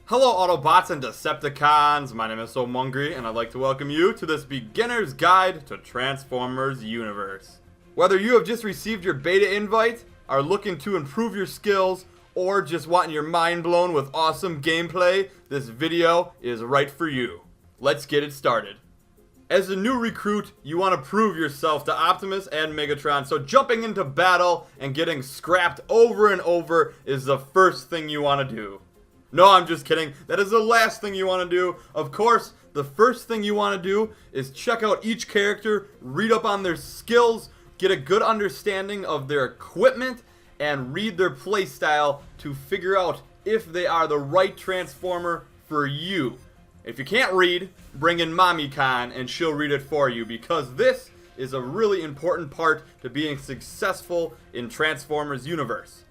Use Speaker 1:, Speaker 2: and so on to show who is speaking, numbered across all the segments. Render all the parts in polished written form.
Speaker 1: Hello Autobots and Decepticons, my name is Somungry and I'd like to welcome you to this beginner's guide to Transformers universe. Whether you have just received your beta invite, are looking to improve your skills, or just wanting your mind blown with awesome gameplay, this video is right for you. Let's get it started. As a new recruit, you want to prove yourself to Optimus and Megatron, so jumping into battle and getting scrapped over and over is the first thing you want to do. No, I'm just kidding. That is the last thing you want to do. Of course, the first thing you want to do is check out each character, read up on their skills, get a good understanding of their equipment, and read their playstyle to figure out if they are the right Transformer for you. If you can't read, bring in Mommy-Con and she'll read it for you, because this is a really important part to being successful in Transformers universe.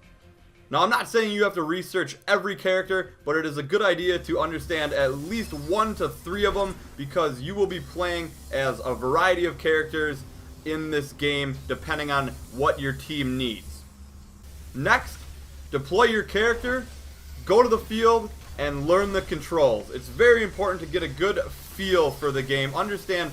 Speaker 1: Now, I'm not saying you have to research every character, but it is a good idea to understand at least 1 to 3 of them, because you will be playing as a variety of characters in this game depending on what your team needs. Next, deploy your character, go to the field, and learn the controls. It's very important to get a good feel for the game, understand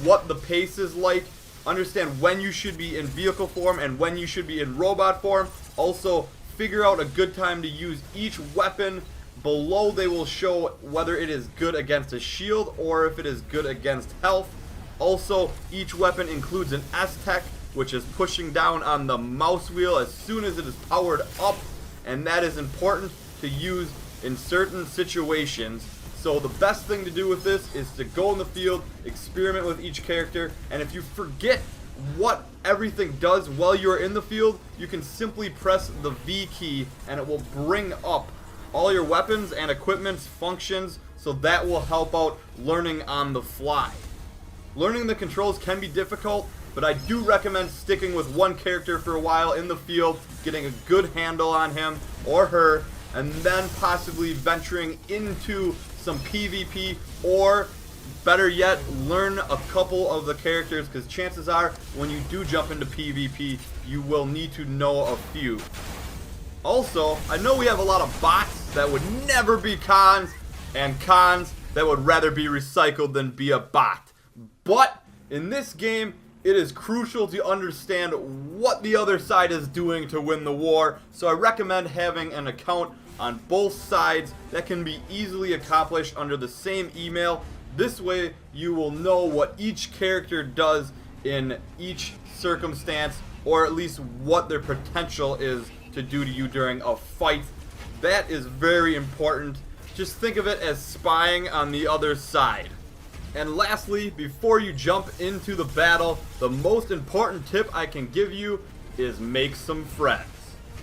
Speaker 1: what the pace is like, understand when you should be in vehicle form and when you should be in robot form. Also, figure out a good time to use each weapon. Below they will show whether it is good against a shield or if it is good against health. Also, each weapon includes an S-Tech, which is pushing down on the mouse wheel as soon as it is powered up, and that is important to use in certain situations. So the best thing to do with this is to go in the field, experiment with each character, and if you forget what everything does while you're in the field, you can simply press the V key and it will bring up all your weapons and equipment's functions, so that will help out learning on the fly. Learning the controls can be difficult, but I do recommend sticking with one character for a while in the field, getting a good handle on him or her, and then possibly venturing into some PvP, or better yet, learn a couple of the characters, because chances are when you do jump into PvP, you will need to know a few. Also, I know we have a lot of bots that would never be cons, and cons that would rather be recycled than be a bot. But in this game, it is crucial to understand what the other side is doing to win the war, so I recommend having an account on both sides. That can be easily accomplished under the same email. This way you will know what each character does in each circumstance, or at least what their potential is to do to you during a fight. That is very important. Just think of it as spying on the other side. And lastly, before you jump into the battle, the most important tip I can give you is make some friends.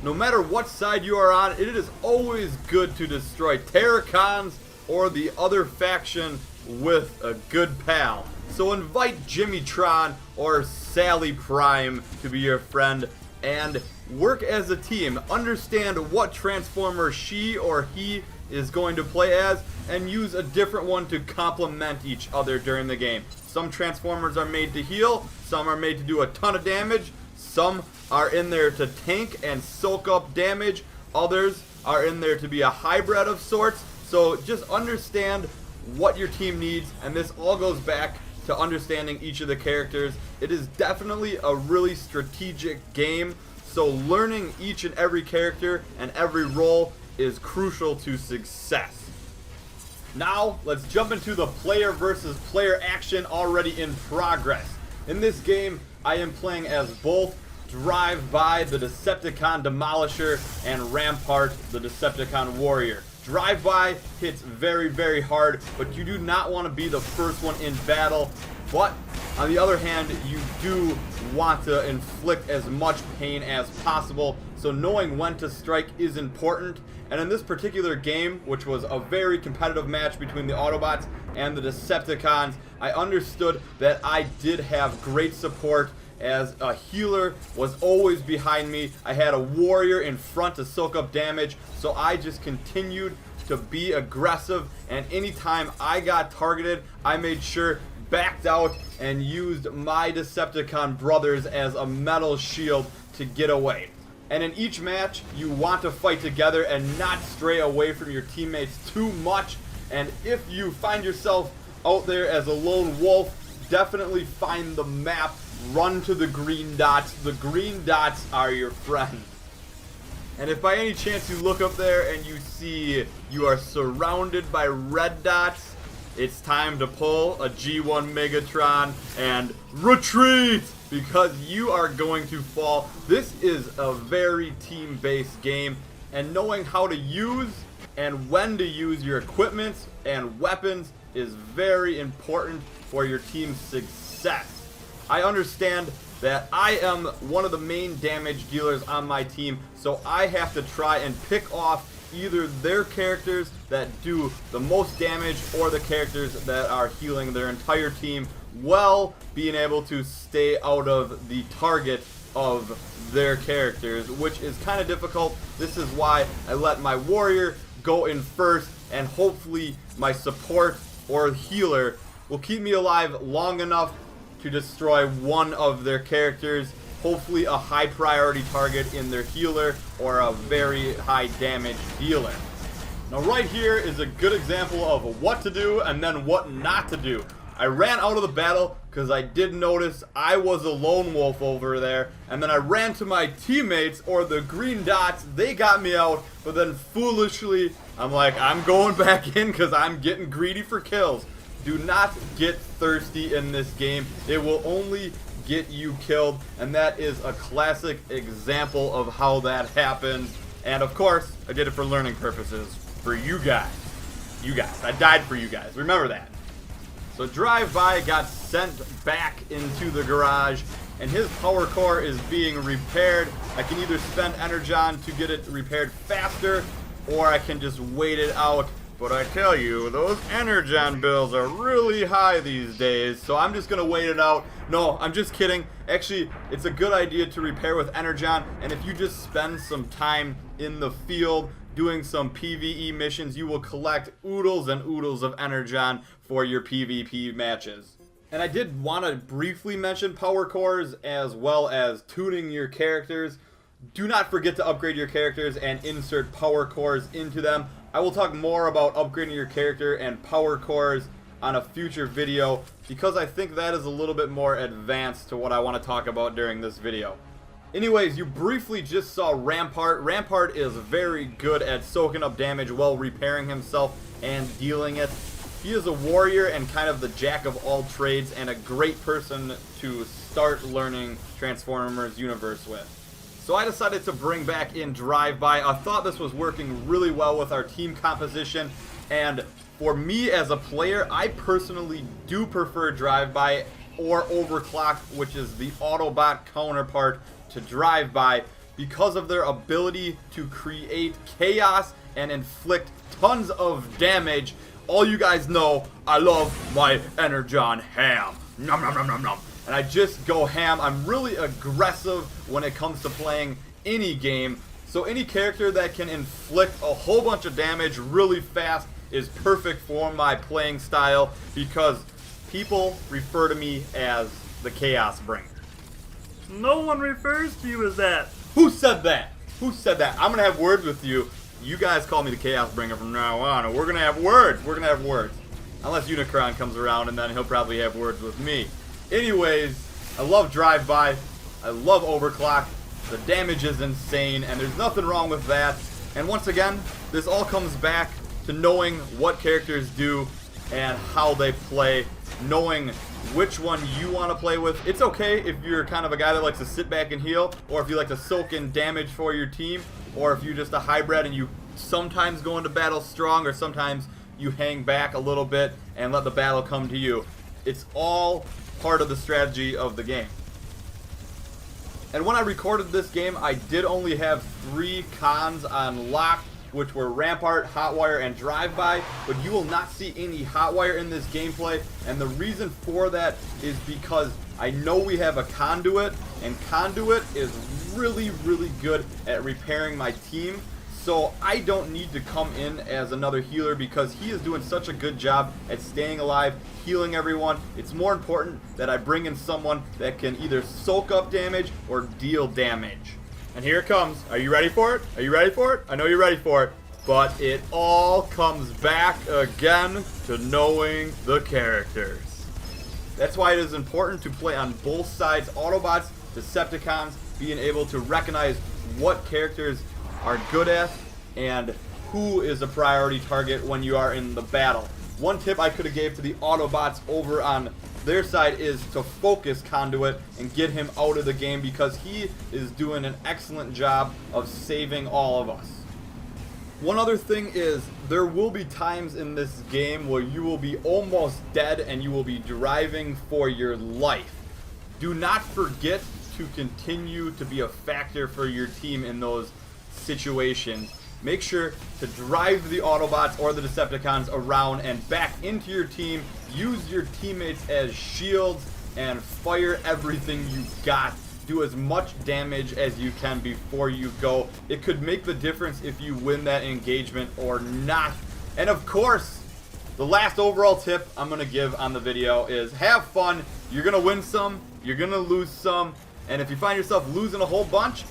Speaker 1: No matter what side you are on, it is always good to destroy Terracons or the other faction with a good pal. So invite Jimmytron or Sally Prime to be your friend and work as a team. Understand what Transformer she or he is going to play as, and use a different one to complement each other during the game. Some Transformers are made to heal, some are made to do a ton of damage, some are in there to tank and soak up damage, others are in there to be a hybrid of sorts. So just understand what your team needs, and this all goes back to understanding each of the characters. It is definitely a really strategic game, so learning each and every character and every role is crucial to success. Now, let's jump into the player versus player action already in progress. In this game, I am playing as both Drive-By, the Decepticon Demolisher, and Rampart, the Decepticon Warrior. Drive-By hits very, very hard, but you do not want to be the first one in battle. But on the other hand, you do want to inflict as much pain as possible, so knowing when to strike is important. And in this particular game, which was a very competitive match between the Autobots and the Decepticons, I understood that I did have great support, as a healer was always behind me. I had a warrior in front to soak up damage, so I just continued to be aggressive, and anytime I got targeted, I made sure backed out and used my Decepticon brothers as a metal shield to get away. And in each match, you want to fight together and not stray away from your teammates too much. And if you find yourself out there as a lone wolf, definitely find the map, run to the green dots. The green dots are your friend. And if by any chance you look up there and you see you are surrounded by red dots, it's time to pull a G1 Megatron and retreat, because you are going to fall. This is a very team-based game, and knowing how to use and when to use your equipment and weapons is very important for your team's success. I understand that I am one of the main damage dealers on my team, so I have to try and pick off either their characters that do the most damage or the characters that are healing their entire team, while being able to stay out of the target of their characters, which is kind of difficult. This is why I let my warrior go in first, and hopefully my support or healer will keep me alive long enough to destroy one of their characters, hopefully a high priority target in their healer or a very high damage dealer. Now right here is a good example of what to do and then what not to do. I ran out of the battle because I did notice I was a lone wolf over there, and then I ran to my teammates, or the green dots. They got me out, but then foolishly I'm like, I'm going back in because I'm getting greedy for kills. Do not get thirsty in this game. It will only get you killed, and that is a classic example of how that happens. And of course, I did it for learning purposes for you guys. I died for you guys. Remember that. So Drive-By got sent back into the garage, and his power core is being repaired. I can either spend Energon to get it repaired faster, or I can just wait it out. But I tell you, those Energon bills are really high these days, so I'm just going to wait it out. No, I'm just kidding. Actually, it's a good idea to repair with Energon, and if you just spend some time in the field doing some PvE missions, you will collect oodles and oodles of Energon for your PvP matches. And I did want to briefly mention power cores as well as tuning your characters. Do not forget to upgrade your characters and insert power cores into them. I will talk more about upgrading your character and power cores on a future video, because I think that is a little bit more advanced to what I want to talk about during this video. Anyways, you briefly just saw Rampart. Rampart is very good at soaking up damage while repairing himself and dealing it. He is a warrior and kind of the jack of all trades, and a great person to start learning Transformers universe with. So I decided to bring back in Drive-By. I thought this was working really well with our team composition, and for me as a player, I personally do prefer Drive-By or Overclock, which is the Autobot counterpart to Drive-By, because of their ability to create chaos and inflict tons of damage. All you guys know, I love my Energon ham. Nom nom nom nom nom. And I just go ham. I'm really aggressive when it comes to playing any game. So any character that can inflict a whole bunch of damage really fast is perfect for my playing style, because people refer to me as the Chaos Bringer.
Speaker 2: No one refers to you as that.
Speaker 1: Who said that? Who said that? I'm going to have words with you. You guys call me the Chaos Bringer from now on, and we're going to have words. We're going to have words. Unless Unicron comes around, and then he'll probably have words with me. Anyways, I love Drive-By. I love Overclock. The damage is insane, and there's nothing wrong with that. And once again, this all comes back to knowing what characters do and how they play, knowing which one you want to play with. It's okay if you're kind of a guy that likes to sit back and heal, or if you like to soak in damage for your team, or if you're just a hybrid and you sometimes go into battle strong, or sometimes you hang back a little bit and let the battle come to you. It's all part of the strategy of the game. And when I recorded this game, I did only have 3 cons on lock, which were Rampart, Hotwire, and Drive-By, but you will not see any Hotwire in this gameplay, and the reason for that is because I know we have a Conduit, and Conduit is really, really good at repairing my team, so I don't need to come in as another healer because he is doing such a good job at staying alive, healing everyone. It's more important that I bring in someone that can either soak up damage or deal damage. And here it comes. Are you ready for it? Are you ready for it? I know you're ready for it. But it all comes back again to knowing the characters. That's why it is important to play on both sides. Autobots, Decepticons, being able to recognize what characters are good at and who is a priority target when you are in the battle. One tip I could have gave to the Autobots over on their side is to focus Conduit and get him out of the game, because he is doing an excellent job of saving all of us. One other thing is, there will be times in this game where you will be almost dead and you will be driving for your life. Do not forget to continue to be a factor for your team in those situations. Make sure to drive the Autobots or the Decepticons around and back into your team. Use your teammates as shields and fire everything you got. Do as much damage as you can before you go. It could make the difference if you win that engagement or not. And of course, the last overall tip I'm going to give on the video is have fun. You're going to win some, you're going to lose some, and if you find yourself losing a whole bunch,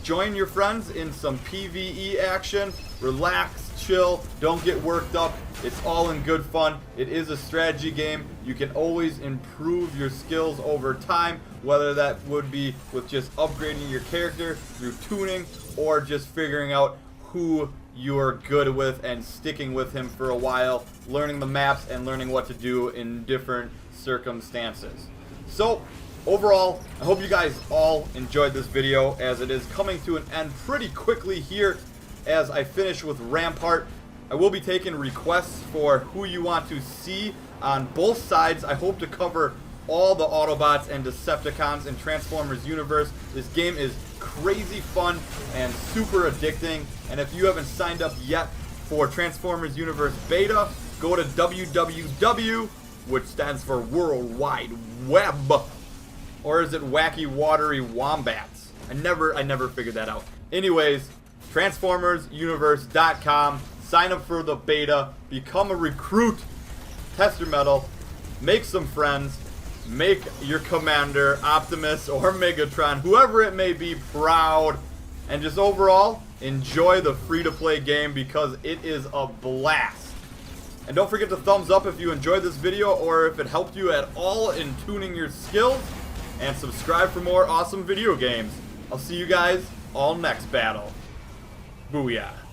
Speaker 1: join your friends in some PvE action. Relax, chill, don't get worked up. It's all in good fun. It is a strategy game. You can always improve your skills over time, whether that would be with just upgrading your character through tuning or just figuring out who you're good with and sticking with him for a while, learning the maps and learning what to do in different circumstances. So overall, I hope you guys all enjoyed this video, as it is coming to an end pretty quickly here as I finish with Rampart. I will be taking requests for who you want to see on both sides. I hope to cover all the Autobots and Decepticons in Transformers universe. This game is crazy fun and super addicting, and if you haven't signed up yet for Transformers Universe Beta, go to www, which stands for World Wide Web. Or is it Wacky Watery Wombats? I never figured that out. Anyways, TransformersUniverse.com. Sign up for the beta. Become a recruit. Test your metal. Make some friends. Make your commander, Optimus or Megatron, whoever it may be, proud. And just overall, enjoy the free-to-play game, because it is a blast. And don't forget to thumbs up if you enjoyed this video or if it helped you at all in tuning your skills. And subscribe for more awesome video games. I'll see you guys all next battle. Booyah.